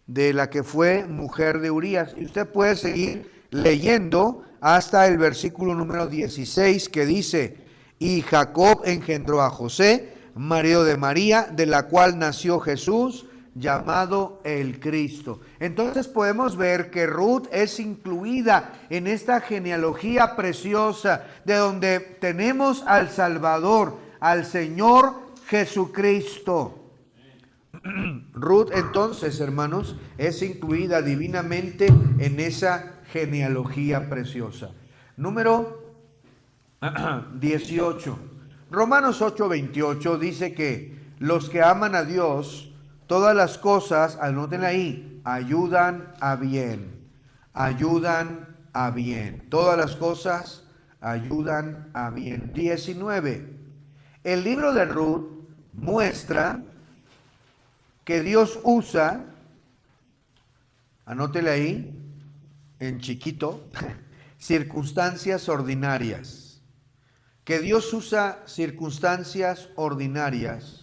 de la que fue mujer de Urías. Y usted puede seguir leyendo hasta el versículo número 16, que dice, y Jacob engendró a José, marido de María, de la cual nació Jesús, llamado el Cristo. Entonces podemos ver que Ruth es incluida en esta genealogía preciosa, de donde tenemos al Salvador, al Señor Jesucristo. Ruth, entonces, hermanos, es incluida divinamente en esa genealogía preciosa. Número 18. Romanos 8:28 dice que los que aman a Dios, todas las cosas, anótenla ahí, ayudan a bien. Ayudan a bien. Todas las cosas ayudan a bien. 19. El libro de Ruth muestra que Dios usa, anótele ahí, en chiquito, circunstancias ordinarias. Que Dios usa circunstancias ordinarias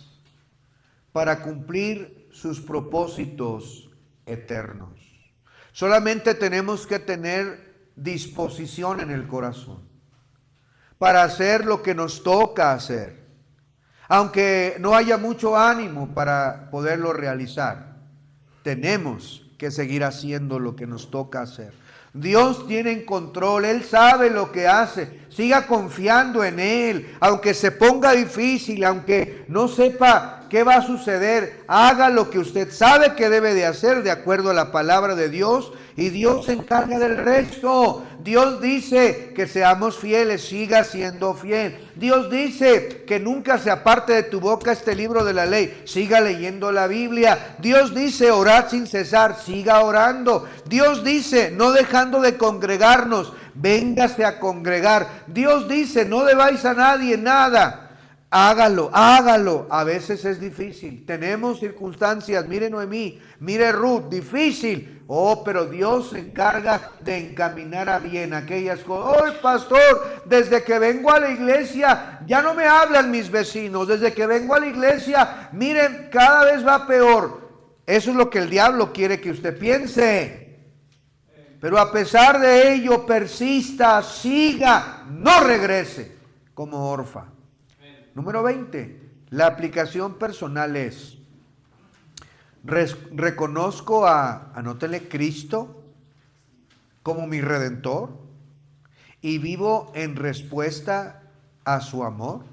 para cumplir sus propósitos eternos. Solamente tenemos que tener disposición en el corazón para hacer lo que nos toca hacer, aunque no haya mucho ánimo para poderlo realizar. Tenemos que seguir haciendo lo que nos toca hacer. Dios tiene en control, Él sabe lo que hace. Siga confiando en Él, aunque se ponga difícil, aunque no sepa qué va a suceder. Haga lo que usted sabe que debe de hacer de acuerdo a la palabra de Dios, y Dios se encarga del resto. Dios dice que seamos fieles, siga siendo fiel. Dios dice que nunca se aparte de tu boca este libro de la ley, siga leyendo la Biblia. Dios dice orad sin cesar, siga orando. Dios dice no dejando de congregarnos, véngase a congregar. Dios dice no debáis a nadie nada. Hágalo, hágalo. A veces es difícil. Tenemos circunstancias. Mire Noemí, mire Ruth, difícil. Oh, pero Dios se encarga de encaminar a bien aquellas cosas. Oh, pastor, desde que vengo a la iglesia ya no me hablan mis vecinos. Desde que vengo a la iglesia, miren, cada vez va peor. Eso es lo que el diablo quiere que usted piense. Pero a pesar de ello, persista, siga, no regrese como orfa. Número 20, la aplicación personal es, reconozco anótele, Cristo como mi Redentor y vivo en respuesta a su amor.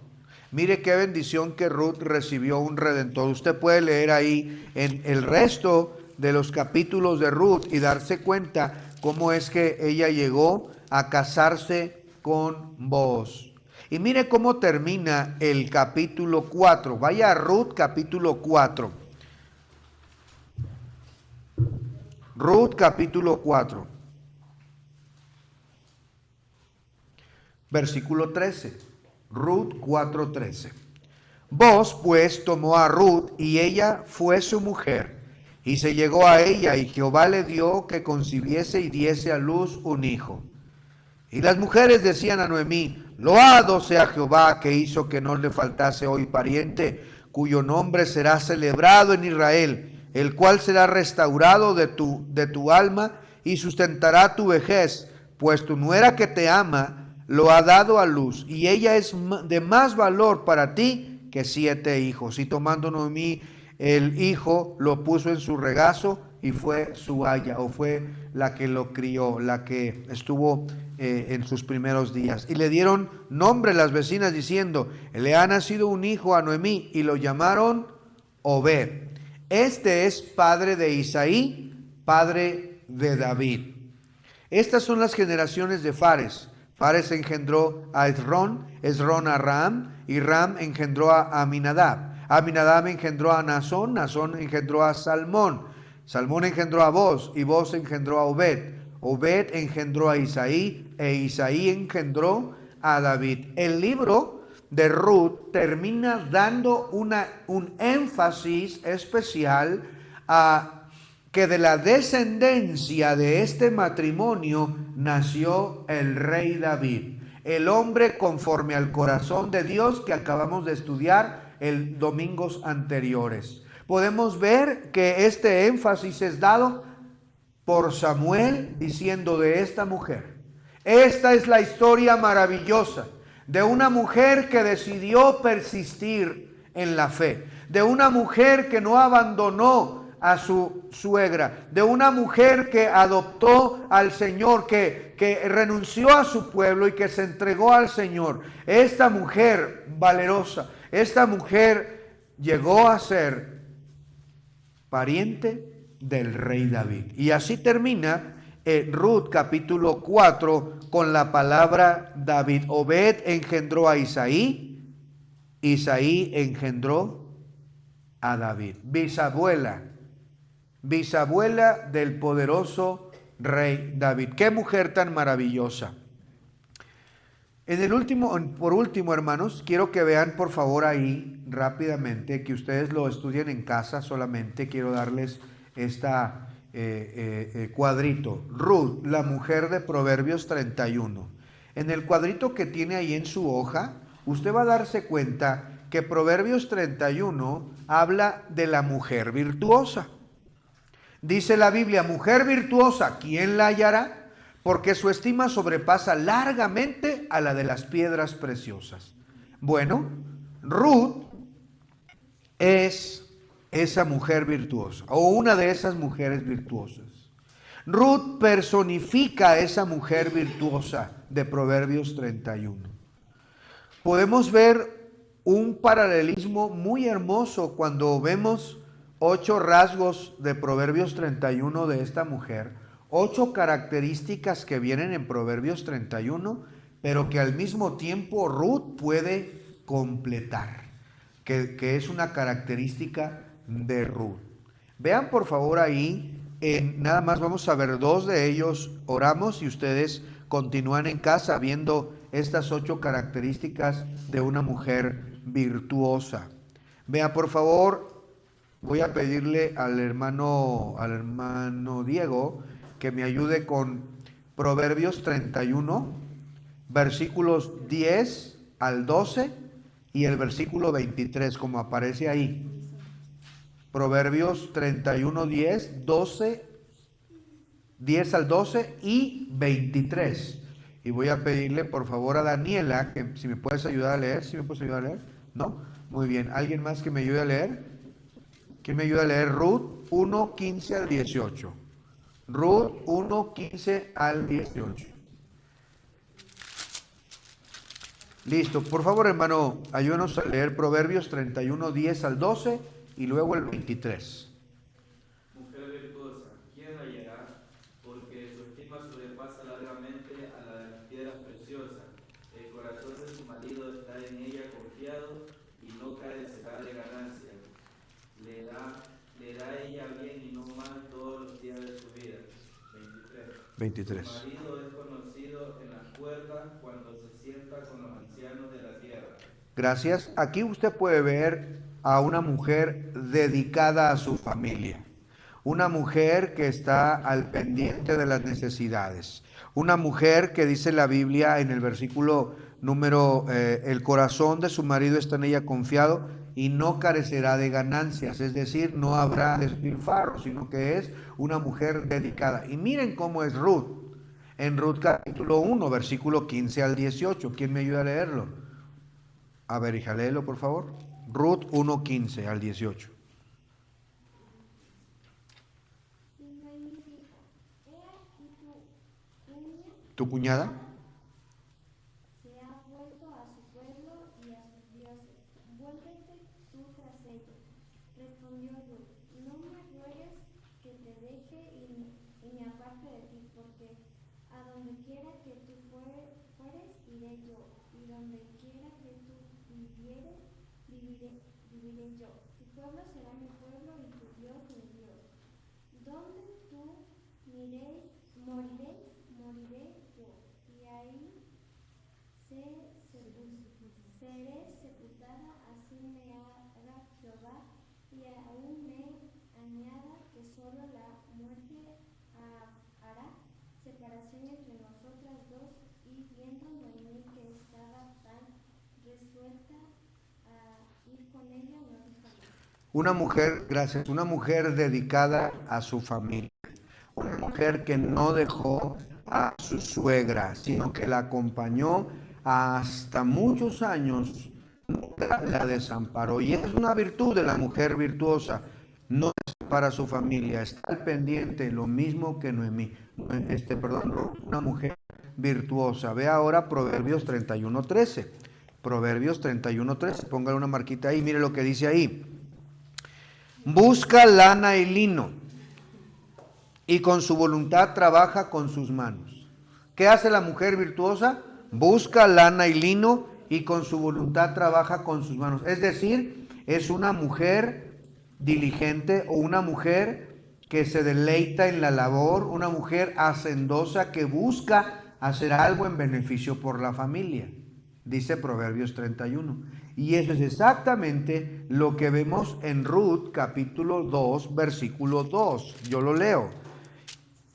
Mire qué bendición que Ruth recibió un Redentor. Usted puede leer ahí en el resto de los capítulos de Ruth y darse cuenta cómo es que ella llegó a casarse con Booz. Y mire cómo termina el capítulo 4. Vaya a Ruth capítulo 4. Ruth capítulo 4. Versículo 13. Ruth 4:13. Booz pues tomó a Ruth y ella fue su mujer. Y se llegó a ella y Jehová le dio que concibiese y diese a luz un hijo. Y las mujeres decían a Noemí, loado sea Jehová que hizo que no le faltase hoy pariente, cuyo nombre será celebrado en Israel, el cual será restaurado de tu alma y sustentará tu vejez, pues tu nuera que te ama lo ha dado a luz, y ella es de más valor para ti que 7 hijos. Y tomando Noemí el hijo, lo puso en su regazo, y fue su haya, o fue la que lo crió, la que estuvo en sus primeros días. Y le dieron nombre las vecinas diciendo, le ha nacido un hijo a Noemí, y lo llamaron Obed. Este es padre de Isaí, padre de David. Estas son las generaciones de Fares. Fares engendró a Esrón, Esrón a Ram, y Ram engendró a Aminadab. Aminadab engendró a Nazón, Nazón engendró a Salmón, Salmón engendró a Booz, y Booz engendró a Obed. Obed engendró a Isaí, e Isaí engendró a David. El libro de Ruth termina dando un énfasis especial a que de la descendencia de este matrimonio nació el rey David, el hombre conforme al corazón de Dios que acabamos de estudiar el domingos anteriores. Podemos ver que este énfasis es dado por Samuel diciendo de esta mujer. Esta es la historia maravillosa de una mujer que decidió persistir en la fe, de una mujer que no abandonó a su suegra, de una mujer que adoptó al Señor, que renunció a su pueblo y que se entregó al Señor. Esta mujer valerosa, esta mujer llegó a ser pariente del rey David. Y así termina Ruth capítulo 4 con la palabra David. Obed engendró a Isaí, Isaí engendró a David. Bisabuela del poderoso rey David. ¡Qué mujer tan maravillosa! Por último, hermanos, quiero que vean por favor ahí rápidamente, que ustedes lo estudien en casa solamente. Quiero darles esta cuadrito. Ruth, la mujer de Proverbios 31. En el cuadrito que tiene ahí en su hoja, usted va a darse cuenta que Proverbios 31 habla de la mujer virtuosa. Dice la Biblia, mujer virtuosa, ¿quién la hallará? Porque su estima sobrepasa largamente a la de las piedras preciosas. Bueno, Ruth es esa mujer virtuosa, o una de esas mujeres virtuosas. Ruth personifica a esa mujer virtuosa de Proverbios 31. Podemos ver un paralelismo muy hermoso cuando vemos 8 rasgos de Proverbios 31 de esta mujer, 8 características que vienen en Proverbios 31, pero que al mismo tiempo Ruth puede completar, que es una característica de Ruth. Vean por favor ahí, nada más vamos a ver 2 de ellos, oramos y ustedes continúan en casa viendo estas 8 características de una mujer virtuosa. Vea por favor, voy a pedirle al hermano Diego que me ayude con Proverbios 31, versículos 10 al 12 y el versículo 23, como aparece ahí. Proverbios 31, 10, 12, 10 al 12 y 23. Y voy a pedirle por favor a Daniela que si me puedes ayudar a leer. ¿Sí me puedes ayudar a leer? ¿No? Muy bien. ¿Alguien más que me ayude a leer? ¿Quién me ayuda a leer? Ruth 1, 15 al 18. Ruth 1, 15 al 18. Listo. Por favor, hermano, ayúdanos a leer Proverbios 31, 10 al 12 y luego el 23. Mujer virtuosa, ¿quién la hallará? Porque su estima sobrepasa largamente a la de las piedras preciosas. El corazón de su marido está en ella confiado y no carecerá de ganancia. Le da ella bien y no mal todos los días de su vida. 23. Su marido es conocido en las puertas cuando se sienta con los ancianos de la tierra. Gracias. Aquí usted puede ver a una mujer dedicada a su familia. Una mujer que está al pendiente de las necesidades. Una mujer que dice la Biblia en el versículo número, el corazón de su marido está en ella confiado y no carecerá de ganancias. Es decir, no habrá despilfarro, sino que es una mujer dedicada. Y miren cómo es Ruth. En Ruth capítulo 1, versículo 15 al 18. ¿Quién me ayuda a leerlo? A ver, hija, léelo por favor. Ruth 1, 15 al 18. ¿Tu cuñada? Se ha vuelto a su pueblo y a sus dioses. Vuélvete tú tras ella. Respondió Ruth, no me ruegues que te deje y me aparte de ti, porque a donde quiera que tú fueres, iré yo, y donde quiera que tú vivieres, viviré yo. Tu pueblo será mi pueblo y tu Dios mi Dios. Donde tú moriré yo, y ahí seré sepultada, así me haga Jehová, y aún me añada que solo la muerte hará separación entre nosotras dos, y viendo Noemí que estaba tan resuelta a ir con ella, no dijo nada. Una mujer, gracias, una mujer dedicada a su familia. Una mujer que no dejó a su suegra, sino que la acompañó hasta muchos años, nunca la desamparó. Y es una virtud de la mujer virtuosa, no desampara a su familia, está al pendiente, lo mismo que Noemí, una mujer virtuosa. Ve ahora Proverbios 31:13. Proverbios 31:13, póngale una marquita ahí, mire lo que dice ahí. Busca lana y lino, y con su voluntad trabaja con sus manos. ¿Qué hace la mujer virtuosa? Busca lana y lino y con su voluntad trabaja con sus manos. Es decir, es una mujer diligente o una mujer que se deleita en la labor, una mujer hacendosa que busca hacer algo en beneficio por la familia, dice Proverbios 31. Y eso es exactamente lo que vemos en Ruth capítulo 2, versículo 2. Yo lo leo.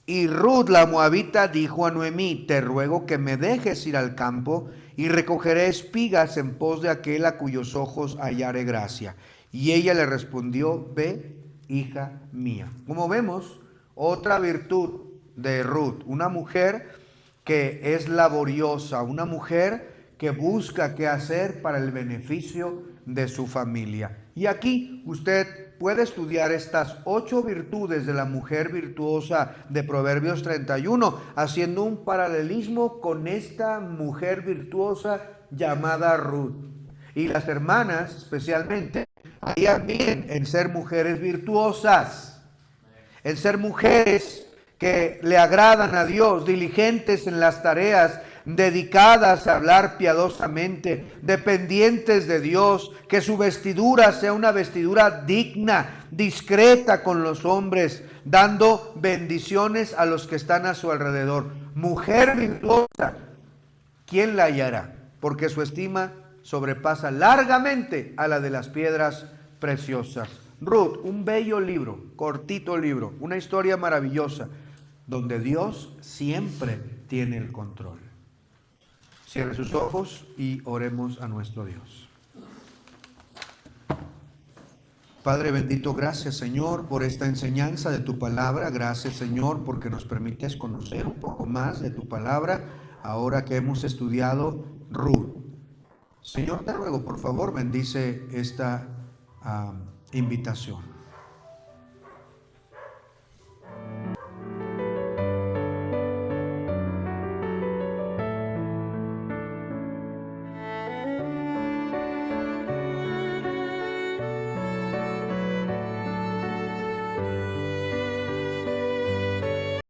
Y Ruth la moabita dijo a Noemí: te ruego que me dejes ir al campo y recogeré espigas en pos de aquel a cuyos ojos hallare gracia. Y ella le respondió: ve, hija mía. Como vemos, otra virtud de Ruth, una mujer que es laboriosa, una mujer que busca qué hacer para el beneficio de su familia. Y aquí usted puede estudiar estas 8 virtudes de la mujer virtuosa de Proverbios 31, haciendo un paralelismo con esta mujer virtuosa llamada Ruth. Y las hermanas especialmente harían bien en ser mujeres virtuosas, en ser mujeres que le agradan a Dios, diligentes en las tareas, dedicadas a hablar piadosamente, dependientes de Dios, que su vestidura sea una vestidura digna, discreta con los hombres, dando bendiciones a los que están a su alrededor. Mujer virtuosa, ¿quién la hallará? Porque su estima sobrepasa largamente a la de las piedras preciosas. Ruth, un bello libro, cortito libro, una historia maravillosa, donde Dios siempre tiene el control. Cierre sus ojos y oremos a nuestro Dios. Padre bendito, gracias Señor por esta enseñanza de tu palabra. Gracias Señor porque nos permites conocer un poco más de tu palabra ahora que hemos estudiado Ruth. Señor, te ruego por favor bendice esta invitación.